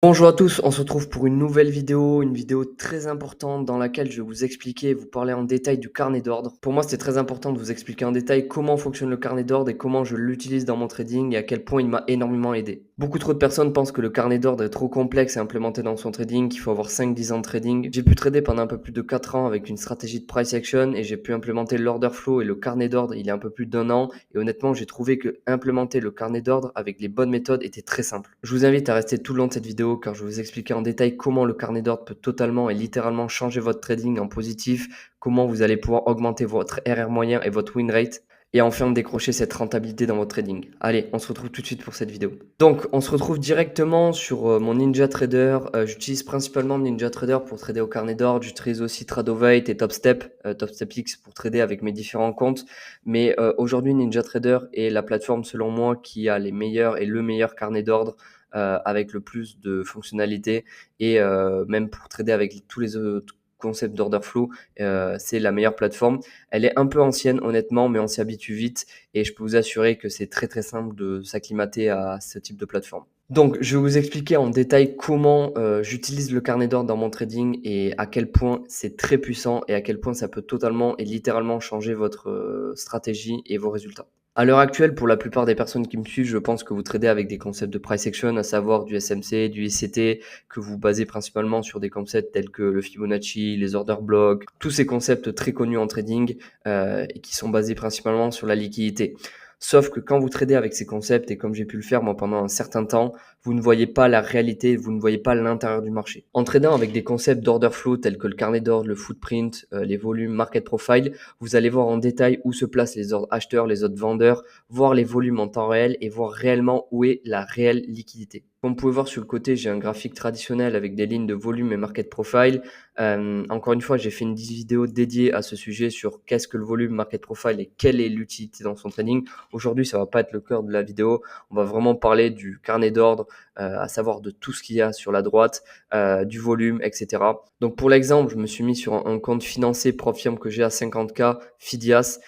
Bonjour à tous, on se retrouve pour une vidéo très importante dans laquelle je vais vous expliquer, vous parler en détail du carnet d'ordre. Pour moi, c'était très important de vous expliquer en détail comment fonctionne le carnet d'ordre et comment je l'utilise dans mon trading et à quel point il m'a énormément aidé. Beaucoup trop de personnes pensent que le carnet d'ordre est trop complexe à implémenter dans son trading, qu'il faut avoir 5-10 ans de trading. J'ai pu trader pendant un peu plus de 4 ans avec une stratégie de price action et j'ai pu implémenter l'order flow et le carnet d'ordre il y a un peu plus d'1 an. Et honnêtement, j'ai trouvé que implémenter le carnet d'ordre avec les bonnes méthodes était très simple. Je vous invite à rester tout le long de cette vidéo car je vais vous expliquer en détail comment le carnet d'ordre peut totalement et littéralement changer votre trading en positif, comment vous allez pouvoir augmenter votre RR moyen et votre win rate et enfin décrocher cette rentabilité dans votre trading. Allez, on se retrouve tout de suite pour cette vidéo. Donc, on se retrouve directement sur mon Ninja Trader. J'utilise principalement Ninja Trader pour trader au carnet d'ordre. J'utilise aussi Tradovate et Top Step X pour trader avec mes différents comptes. Mais aujourd'hui, Ninja Trader est la plateforme, selon moi, qui a les meilleurs et le meilleur carnet d'ordre avec le plus de fonctionnalités et même pour trader avec tous les autres concepts d'order flow, c'est la meilleure plateforme. Elle est un peu ancienne honnêtement, mais on s'y habitue vite et je peux vous assurer que c'est très très simple de s'acclimater à ce type de plateforme. Donc, je vais vous expliquer en détail comment j'utilise le carnet d'ordre dans mon trading et à quel point c'est très puissant et à quel point ça peut totalement et littéralement changer votre stratégie et vos résultats. À l'heure actuelle, pour la plupart des personnes qui me suivent, je pense que vous tradez avec des concepts de price action, à savoir du SMC, du ICT, que vous basez principalement sur des concepts tels que le Fibonacci, les order blocks, tous ces concepts très connus en trading et qui sont basés principalement sur la liquidité. Sauf que quand vous tradez avec ces concepts, et comme j'ai pu le faire moi pendant un certain temps, vous ne voyez pas la réalité, vous ne voyez pas l'intérieur du marché. En tradant avec des concepts d'order flow tels que le carnet d'ordre, le footprint, les volumes, market profile, vous allez voir en détail où se placent les ordres acheteurs, les ordres vendeurs, voir les volumes en temps réel et voir réellement où est la réelle liquidité. Comme vous pouvez voir sur le côté, j'ai un graphique traditionnel avec des lignes de volume et market profile. Encore une fois, j'ai fait une vidéo dédiée à ce sujet sur qu'est-ce que le volume, market profile et quelle est l'utilité dans son trading. Aujourd'hui, ça va pas être le cœur de la vidéo. On va vraiment parler du carnet d'ordre, à savoir de tout ce qu'il y a sur la droite, du volume, etc. Donc pour l'exemple, je me suis mis sur un compte financé Profirm que j'ai à 50K, Fidias.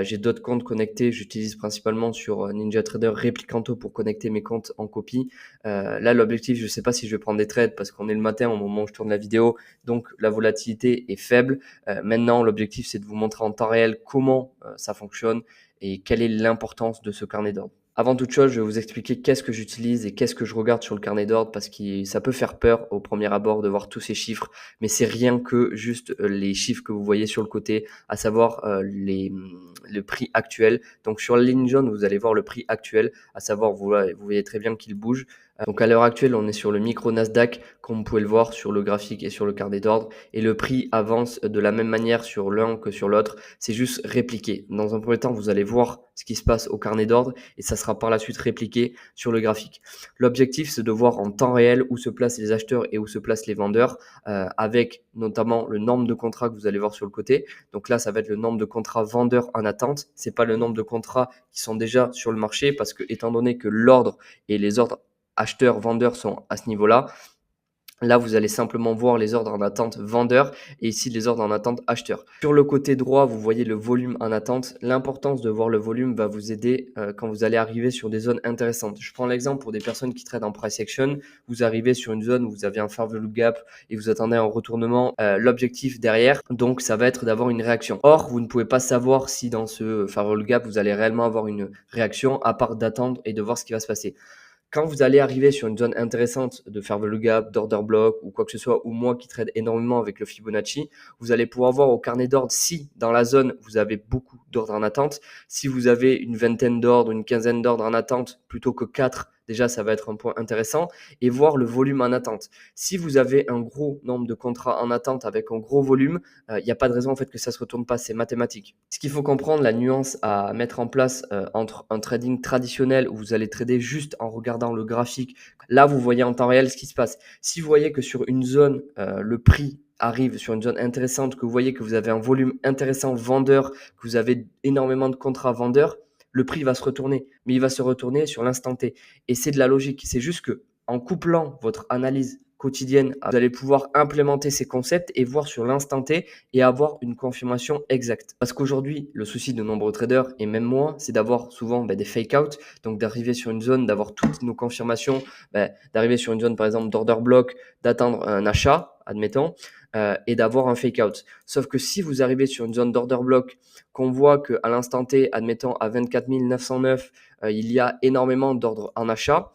J'ai d'autres comptes connectés. J'utilise principalement sur NinjaTrader Replicanto pour connecter mes comptes en copie. Là, l'objectif, je ne sais pas si je vais prendre des trades parce qu'on est le matin au moment où je tourne la vidéo, donc la volatilité est faible. Maintenant, l'objectif, c'est de vous montrer en temps réel comment ça fonctionne et quelle est l'importance de ce carnet d'ordre. Avant toute chose, je vais vous expliquer qu'est-ce que j'utilise et qu'est-ce que je regarde sur le carnet d'ordre parce que ça peut faire peur au premier abord de voir tous ces chiffres, mais c'est rien que juste les chiffres que vous voyez sur le côté, à savoir le prix actuel. Donc sur la ligne jaune, vous allez voir le prix actuel, à savoir vous voyez très bien qu'il bouge. Donc à l'heure actuelle, on est sur le micro Nasdaq, comme vous pouvez le voir sur le graphique et sur le carnet d'ordre, et le prix avance de la même manière sur l'un que sur l'autre. C'est juste répliqué. Dans un premier temps, vous allez voir ce qui se passe au carnet d'ordre et ça sera par la suite répliqué sur le graphique. L'objectif, c'est de voir en temps réel où se placent les acheteurs et où se placent les vendeurs, avec notamment le nombre de contrats que vous allez voir sur le côté. Donc là, ça va être le nombre de contrats vendeurs en attente. C'est pas le nombre de contrats qui sont déjà sur le marché parce que étant donné que l'ordre et les ordres acheteurs, vendeurs sont à ce niveau-là. Là, vous allez simplement voir les ordres en attente vendeurs et ici les ordres en attente acheteurs. Sur le côté droit, vous voyez le volume en attente. L'importance de voir le volume va vous aider quand vous allez arriver sur des zones intéressantes. Je prends l'exemple pour des personnes qui traitent en price action. Vous arrivez sur une zone où vous avez un fair value gap et vous attendez un retournement. L'objectif derrière, donc, ça va être d'avoir une réaction. Or, vous ne pouvez pas savoir si dans ce fair value gap, vous allez réellement avoir une réaction à part d'attendre et de voir ce qui va se passer. Quand vous allez arriver sur une zone intéressante de fair value gap, d'order block ou quoi que ce soit, ou moi qui trade énormément avec le Fibonacci, vous allez pouvoir voir au carnet d'ordre si dans la zone vous avez beaucoup d'ordres en attente. Si vous avez une vingtaine d'ordres, une quinzaine d'ordres en attente plutôt que 4, déjà ça va être un point intéressant et voir le volume en attente. Si vous avez un gros nombre de contrats en attente avec un gros volume, il n'y a pas de raison en fait que ça se retourne pas, c'est mathématique. Ce qu'il faut comprendre, la nuance à mettre en place entre un trading traditionnel où vous allez trader juste en regardant le graphique, là vous voyez en temps réel ce qui se passe. Si vous voyez que sur une zone, le prix arrive sur une zone intéressante, que vous voyez que vous avez un volume intéressant vendeur, que vous avez énormément de contrats vendeurs, le prix va se retourner, mais il va se retourner sur l'instant T. Et c'est de la logique. C'est juste que en couplant votre analyse quotidienne. Vous allez pouvoir implémenter ces concepts et voir sur l'instant T et avoir une confirmation exacte. Parce qu'aujourd'hui, le souci de nombreux traders et même moi, c'est d'avoir souvent des fake out, donc d'arriver sur une zone, d'avoir toutes nos confirmations, d'arriver sur une zone par exemple d'order block, d'attendre un achat, admettons, et d'avoir un fake out. Sauf que si vous arrivez sur une zone d'order block, qu'on voit qu'à l'instant T, admettons à 24 909, il y a énormément d'ordres en achat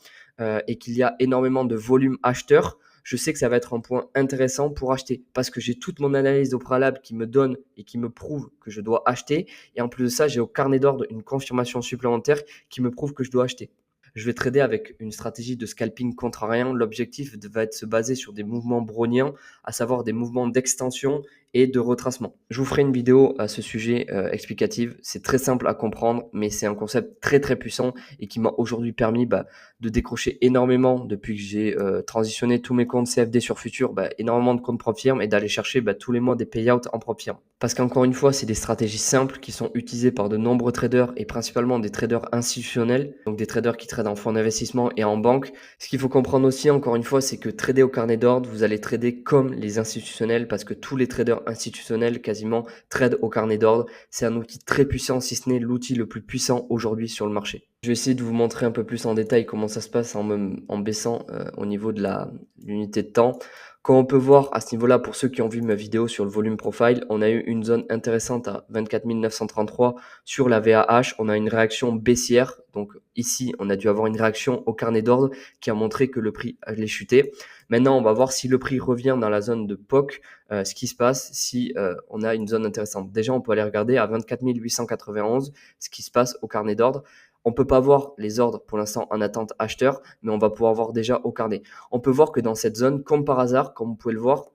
et qu'il y a énormément de volume acheteur, je sais que ça va être un point intéressant pour acheter parce que j'ai toute mon analyse au préalable qui me donne et qui me prouve que je dois acheter. Et en plus de ça, j'ai au carnet d'ordre une confirmation supplémentaire qui me prouve que je dois acheter. Je vais trader avec une stratégie de scalping contrariant. L'objectif va être de se baser sur des mouvements browniens, à savoir des mouvements d'extension et de retracement. Je vous ferai une vidéo à ce sujet explicative. C'est très simple à comprendre, mais c'est un concept très très puissant et qui m'a aujourd'hui permis de décrocher énormément depuis que j'ai transitionné tous mes comptes CFD sur Futur, énormément de comptes propres firmes et d'aller chercher tous les mois des payouts en propre firme. Parce qu'encore une fois, c'est des stratégies simples qui sont utilisées par de nombreux traders et principalement des traders institutionnels, donc des traders qui tradent en fonds d'investissement et en banque. Ce qu'il faut comprendre aussi, encore une fois, c'est que trader au carnet d'ordre, vous allez trader comme les institutionnels parce que tous les traders institutionnels quasiment tradent au carnet d'ordre. C'est un outil très puissant, si ce n'est l'outil le plus puissant aujourd'hui sur le marché. Je vais essayer de vous montrer un peu plus en détail comment ça se passe en baissant au niveau de l'unité de temps. Comme on peut voir à ce niveau-là, pour ceux qui ont vu ma vidéo sur le volume profile, on a eu une zone intéressante à 24 933 sur la VAH. On a une réaction baissière. Donc ici, on a dû avoir une réaction au carnet d'ordre qui a montré que le prix allait chuter. Maintenant, on va voir si le prix revient dans la zone de POC, ce qui se passe si on a une zone intéressante. Déjà, on peut aller regarder à 24 891 ce qui se passe au carnet d'ordre. On peut pas voir les ordres pour l'instant en attente acheteur, mais on va pouvoir voir déjà au carnet. On peut voir que dans cette zone, comme par hasard, comme vous pouvez le voir,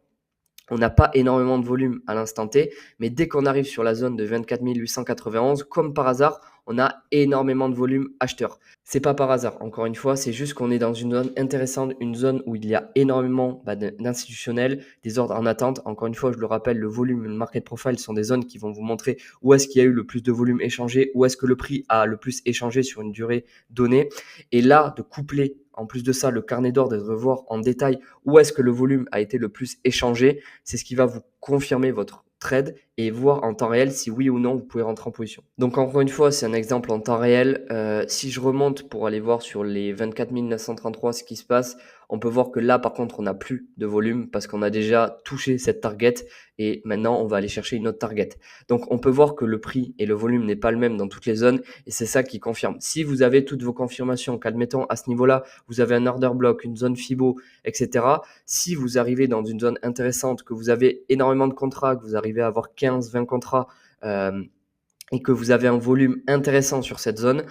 on n'a pas énormément de volume à l'instant T, mais dès qu'on arrive sur la zone de 24 891, comme par hasard, on a énormément de volume acheteur. C'est pas par hasard, encore une fois, c'est juste qu'on est dans une zone intéressante, une zone où il y a énormément d'institutionnels, des ordres en attente. Encore une fois, je le rappelle, le volume et le market profile sont des zones qui vont vous montrer où est-ce qu'il y a eu le plus de volume échangé, où est-ce que le prix a le plus échangé sur une durée donnée. Et là, de coupler en plus de ça le carnet d'ordre et de revoir en détail où est-ce que le volume a été le plus échangé, c'est ce qui va vous confirmer votre trade et voir en temps réel si oui ou non vous pouvez rentrer en position. Donc encore une fois, c'est un exemple en temps réel. Si je remonte pour aller voir sur les 24 933 ce qui se passe, on peut voir que là par contre on n'a plus de volume parce qu'on a déjà touché cette target et maintenant on va aller chercher une autre target. Donc on peut voir que le prix et le volume n'est pas le même dans toutes les zones et c'est ça qui confirme. Si vous avez toutes vos confirmations, qu'admettons à ce niveau-là, vous avez un order block, une zone FIBO, etc. Si vous arrivez dans une zone intéressante, que vous avez énormément de contrats, que vous arrivez à avoir 15, 20 contrats et que vous avez un volume intéressant sur cette zone,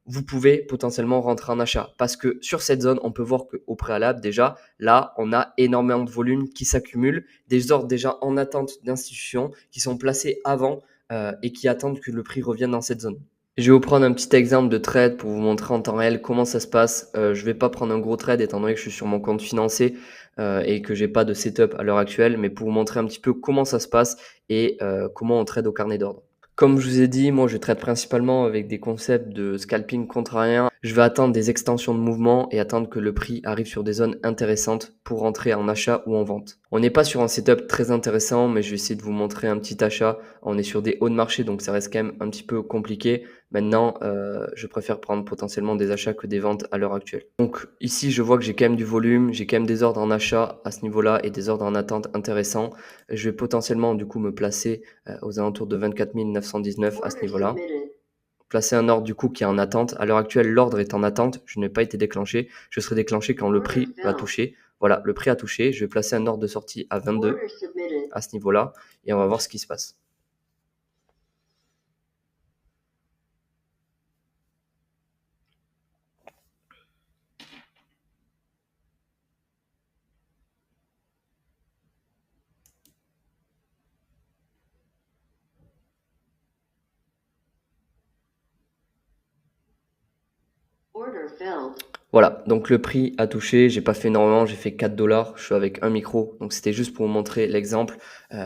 vous pouvez potentiellement rentrer en achat. Parce que sur cette zone, on peut voir qu'au préalable, déjà, là, on a énormément de volume qui s'accumule, des ordres déjà en attente d'institutions qui sont placés avant et qui attendent que le prix revienne dans cette zone. Je vais vous prendre un petit exemple de trade pour vous montrer en temps réel comment ça se passe. Je vais pas prendre un gros trade étant donné que je suis sur mon compte financier et que j'ai pas de setup à l'heure actuelle, mais pour vous montrer un petit peu comment ça se passe et comment on trade au carnet d'ordre. Comme je vous ai dit, moi je traite principalement avec des concepts de scalping contrarien. Je vais attendre des extensions de mouvement et attendre que le prix arrive sur des zones intéressantes pour rentrer en achat ou en vente. On n'est pas sur un setup très intéressant, mais je vais essayer de vous montrer un petit achat. On est sur des hauts de marché, donc ça reste quand même un petit peu compliqué. Maintenant, je préfère prendre potentiellement des achats que des ventes à l'heure actuelle. Donc ici, je vois que j'ai quand même du volume, j'ai quand même des ordres en achat à ce niveau-là et des ordres en attente intéressants. Je vais potentiellement du coup me placer aux alentours de 24 919 à ce niveau-là. Placer un ordre du coup qui est en attente. À l'heure actuelle, l'ordre est en attente. Je n'ai pas été déclenché. Je serai déclenché quand le prix va toucher. Voilà, le prix a touché. Je vais placer un ordre de sortie à 22 à ce niveau-là et on va voir ce qui se passe. Voilà, donc le prix a touché, j'ai pas fait énormément, j'ai fait 4 $, je suis avec un micro, donc c'était juste pour vous montrer l'exemple.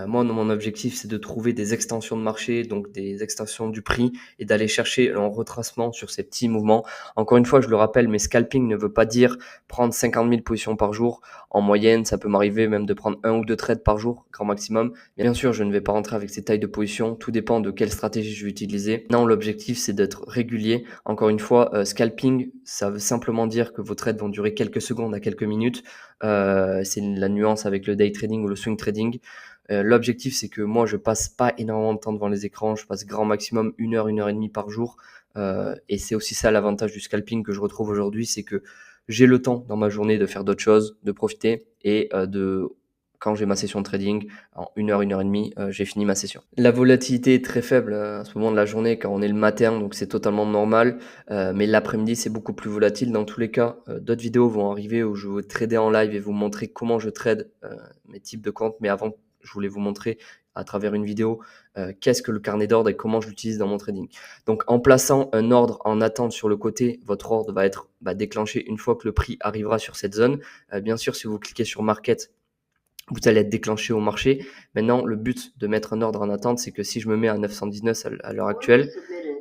Moi, mon objectif, c'est de trouver des extensions de marché, donc des extensions du prix et d'aller chercher un retracement sur ces petits mouvements. Encore une fois, je le rappelle, mais scalping ne veut pas dire prendre 50 000 positions par jour. En moyenne, ça peut m'arriver même de prendre 1 ou 2 trades par jour, grand maximum. Bien sûr, je ne vais pas rentrer avec ces tailles de position, tout dépend de quelle stratégie je vais utiliser. Non, l'objectif, c'est d'être régulier. Encore une fois, scalping, ça veut simplement dire que vos trades vont durer quelques secondes à quelques minutes. C'est la nuance avec le day trading ou le swing trading. L'objectif, c'est que moi, je passe pas énormément de temps devant les écrans. Je passe grand maximum 1 heure et demie par jour. Et c'est aussi ça l'avantage du scalping que je retrouve aujourd'hui, c'est que j'ai le temps dans ma journée de faire d'autres choses, de profiter et quand j'ai ma session de trading, en 1 heure et demie, j'ai fini ma session. La volatilité est très faible à ce moment de la journée quand on est le matin, donc c'est totalement normal. Mais l'après-midi, c'est beaucoup plus volatile. Dans tous les cas, d'autres vidéos vont arriver où je vais trader en live et vous montrer comment je trade mes types de comptes. Mais avant, je voulais vous montrer à travers une vidéo qu'est-ce que le carnet d'ordre et comment je l'utilise dans mon trading. Donc en plaçant un ordre en attente sur le côté, votre ordre va être déclenché une fois que le prix arrivera sur cette zone. Bien sûr, si vous cliquez sur Market, vous allez être déclenché au marché. Maintenant, le but de mettre un ordre en attente, c'est que si je me mets à 919 à l'heure actuelle,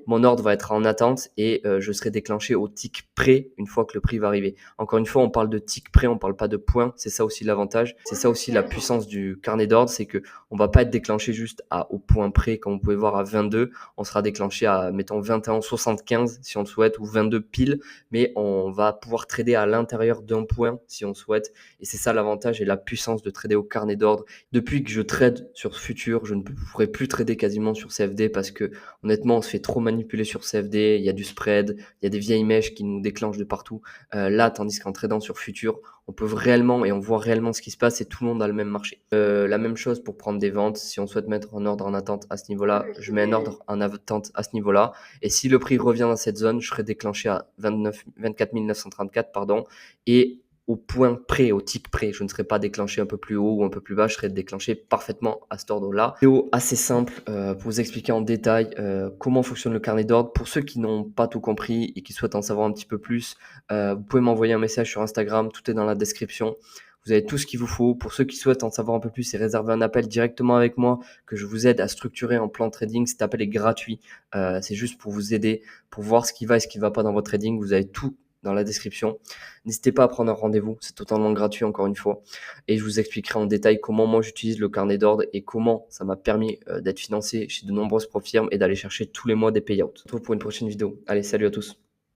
mon ordre va être en attente et je serai déclenché au tick près une fois que le prix va arriver. Encore une fois, on parle de tick près, on parle pas de points. C'est ça aussi l'avantage. C'est ça aussi la puissance du carnet d'ordre, c'est que on va pas être déclenché juste au point près, comme vous pouvez voir à 22. On sera déclenché à, mettons, 21,75 si on le souhaite, ou 22 pile, mais on va pouvoir trader à l'intérieur d'un point si on souhaite. Et c'est ça l'avantage et la puissance de trader au carnet d'ordre. Depuis que je trade sur futur, je ne pourrai plus trader quasiment sur CFD parce que honnêtement, on se fait trop manipuler sur CFD, il y a du spread, il y a des vieilles mèches qui nous déclenchent de partout. Là, tandis qu'en tradant sur futur, on peut réellement et on voit réellement ce qui se passe et tout le monde a le même marché. La même chose pour prendre des ventes. Si on souhaite mettre un ordre en attente à ce niveau-là, je mets un ordre en attente à ce niveau-là. Et si le prix revient dans cette zone, je serai déclenché à 24 934, pardon, et au point près, au tick près. Je ne serai pas déclenché un peu plus haut ou un peu plus bas, je serai déclenché parfaitement à cet ordre-là. Vidéo assez simple pour vous expliquer en détail comment fonctionne le carnet d'ordre. Pour ceux qui n'ont pas tout compris et qui souhaitent en savoir un petit peu plus, vous pouvez m'envoyer un message sur Instagram, tout est dans la description. Vous avez tout ce qu'il vous faut. Pour ceux qui souhaitent en savoir un peu plus et réserver un appel directement avec moi, que je vous aide à structurer un plan de trading, cet appel est gratuit. C'est juste pour vous aider, pour voir ce qui va et ce qui ne va pas dans votre trading. Vous avez tout dans la description. N'hésitez pas à prendre un rendez-vous, c'est totalement gratuit encore une fois. Et je vous expliquerai en détail comment moi j'utilise le carnet d'ordre et comment ça m'a permis d'être financé chez de nombreuses pro firmes et d'aller chercher tous les mois des payouts. On se retrouve pour une prochaine vidéo. Allez, salut à tous.